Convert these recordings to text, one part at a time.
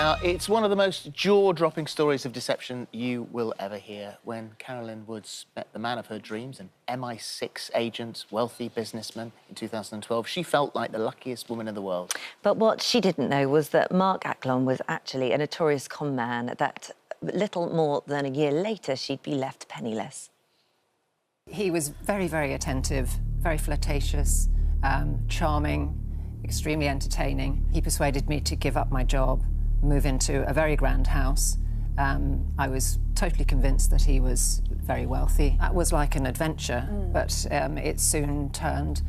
Now, it's one of the most jaw-dropping stories of deception you will ever hear. When Carolyn Woods met the man of her dreams, an MI6 agent, wealthy businessman, in 2012, she felt like the luckiest woman in the world. But what she didn't know was that Mark Acklom was actually a notorious con man, that little more than a year later, she'd be left penniless. He was very, very attentive, very flirtatious, charming, extremely entertaining. He persuaded me to give up my job, move into a very grand house. I was totally convinced that he was very wealthy. That was like an adventure, but it soon turned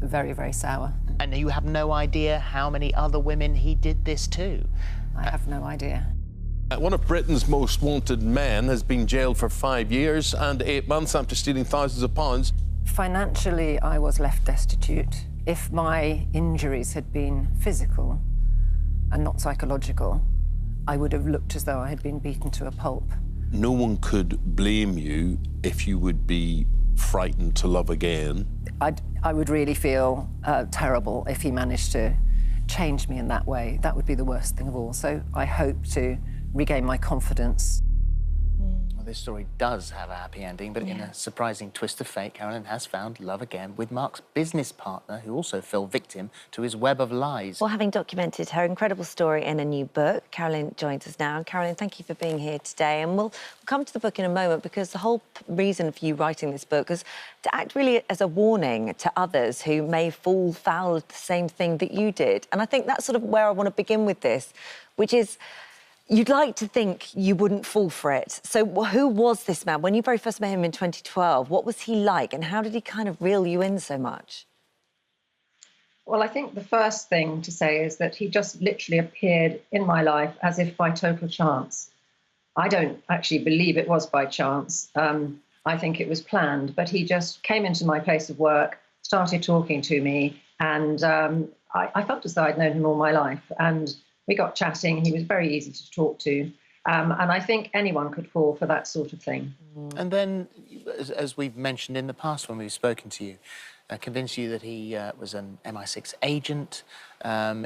very, very sour. And you have no idea how many other women he did this to? I have no idea. One of Britain's most wanted men has been jailed for 5 years and 8 months after stealing thousands of pounds. Financially, I was left destitute. If my injuries had been physical and not psychological, I would have looked as though I had been beaten to a pulp. No one could blame you if you would be frightened to love again. I would really feel terrible if he managed to change me in that way. That would be the worst thing of all. So I hope to regain my confidence. Well, this story does have a happy ending, but in a surprising twist of fate, Carolyn has found love again with Mark's business partner, who also fell victim to his web of lies. Well, having documented her incredible story in a new book, Carolyn joins us now. And Carolyn, thank you for being here today. And we'll come to the book in a moment, because the whole reason for you writing this book is to act really as a warning to others who may fall foul of the same thing that you did. And I think that's sort of where I want to begin with this, which is, you'd like to think you wouldn't fall for it. So who was this man? When you very first met him in 2012, what was he like, and how did he kind of reel you in so much? Well, I think the first thing to say is that he just literally appeared in my life as if by total chance. I don't actually believe it was by chance. I think it was planned, but he just came into my place of work, started talking to me, and I felt as though I'd known him all my life. And we got chatting. He was very easy to talk to. And I think anyone could fall for that sort of thing. And then, as we've mentioned in the past when we've spoken to you, convinced you that he was an MI6 agent.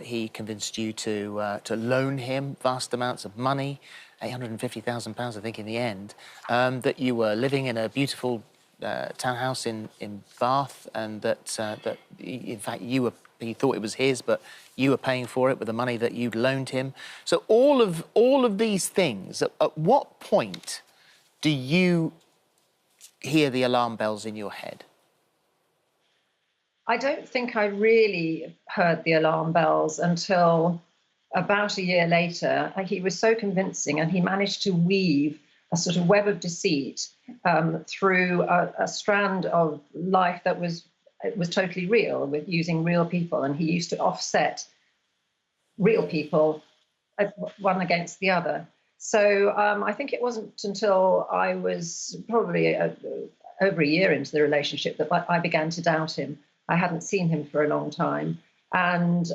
He convinced you to loan him vast amounts of money, £850,000, I think, in the end, that you were living in a beautiful townhouse in Bath, and that in fact he thought it was his, but you were paying for it with the money that you'd loaned him. So all of these things, at what point do you hear the alarm bells in your head? I don't think I really heard the alarm bells until about a year later. He was so convincing, and he managed to weave a sort of web of deceit through a strand of life that was totally real, with using real people, and he used to offset real people one against the other. So I think it wasn't until I was probably over a year into the relationship that I began to doubt him. I hadn't seen him for a long time, and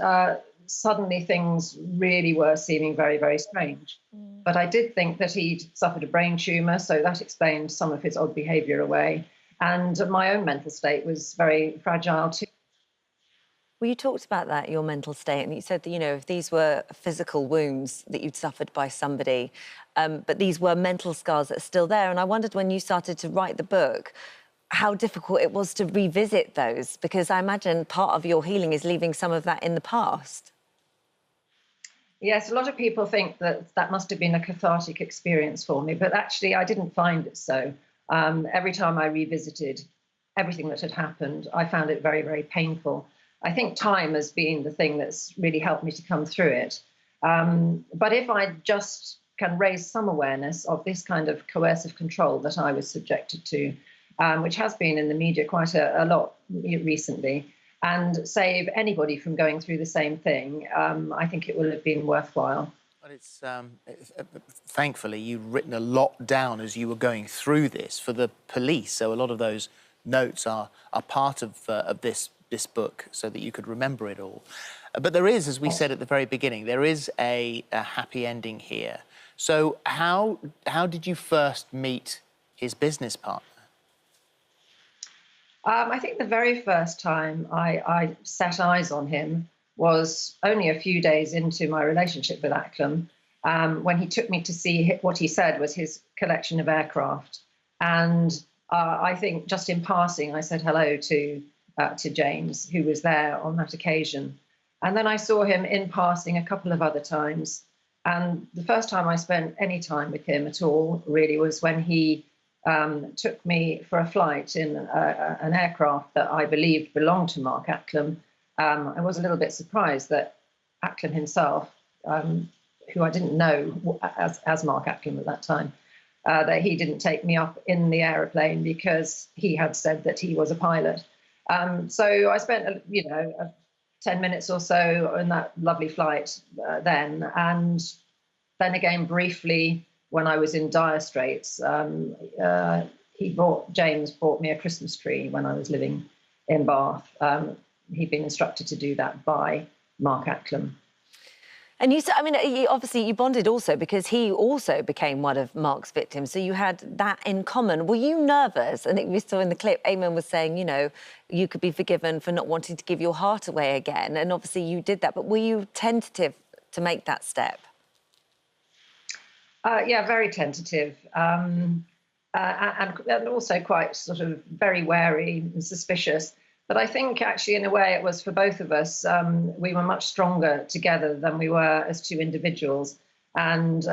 suddenly things really were seeming very, very strange. But I did think that he'd suffered a brain tumour, so that explained some of his odd behaviour away. And my own mental state was very fragile too. Well, you talked about that, your mental state, and you said that, you know, if these were physical wounds that you'd suffered by somebody, but these were mental scars that are still there. And I wondered, when you started to write the book, how difficult it was to revisit those, because I imagine part of your healing is leaving some of that in the past. Yes, a lot of people think that that must have been a cathartic experience for me, but actually I didn't find it so. Every time I revisited everything that had happened, I found it very, very painful. I think time has been the thing that's really helped me to come through it. But if I just can raise some awareness of this kind of coercive control that I was subjected to, which has been in the media quite a lot recently, and save anybody from going through the same thing, I think it will have been worthwhile. But it's thankfully you've written a lot down as you were going through this for the police, so a lot of those notes are part of this book, so that you could remember it all. But there is, as we said at the very beginning, there is a happy ending here. So how did you first meet his business partner? I think the very first time I set eyes on him was only a few days into my relationship with Acklom. when he took me to see what he said was his collection of aircraft. And I think just in passing, I said hello to James, who was there on that occasion. And then I saw him in passing a couple of other times. And the first time I spent any time with him at all, really, was when he took me for a flight in an aircraft that I believed belonged to Mark Acklom. I was a little bit surprised that Acklom himself, who I didn't know as Mark Acklom at that time, that he didn't take me up in the aeroplane because he had said that he was a pilot. So I spent, 10 minutes or so in that lovely flight then. And then again, briefly, when I was in dire straits, James bought me a Christmas tree when I was living in Bath. He'd been instructed to do that by Mark Acklom. And obviously you bonded also because he also became one of Mark's victims, so you had that in common. Were you nervous? I think we saw in the clip, Eamon was saying, you could be forgiven for not wanting to give your heart away again, and obviously you did that, but were you tentative to make that step? Yeah, very tentative, and also quite sort of very wary and suspicious. But I think actually, in a way, it was for both of us. We were much stronger together than we were as two individuals. And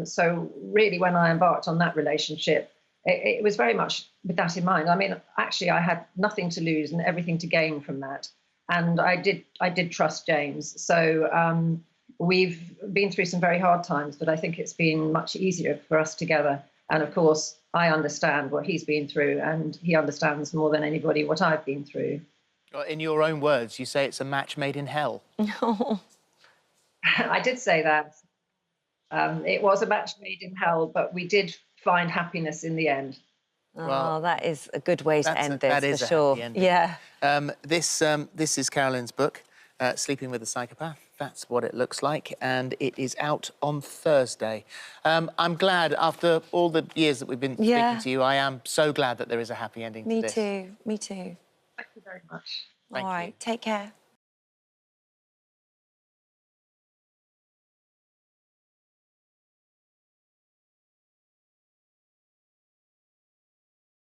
so really, when I embarked on that relationship, it was very much with that in mind. I mean, actually, I had nothing to lose and everything to gain from that. And I did trust James. So we've been through some very hard times, but I think it's been much easier for us together. And of course, I understand what he's been through, and he understands more than anybody what I've been through. In your own words, you say it's a match made in hell. No. I did say that. It was a match made in hell, but we did find happiness in the end. Well, that is a good way to end this, that is for sure. Yeah. This is Carolyn's book, Sleeping with a Psychopath. That's what it looks like, and it is out on Thursday. I'm glad, after all the years that we've been speaking to you, I am so glad that there is a happy ending to this. Me too. Me too. Thank you very much. All right, take care.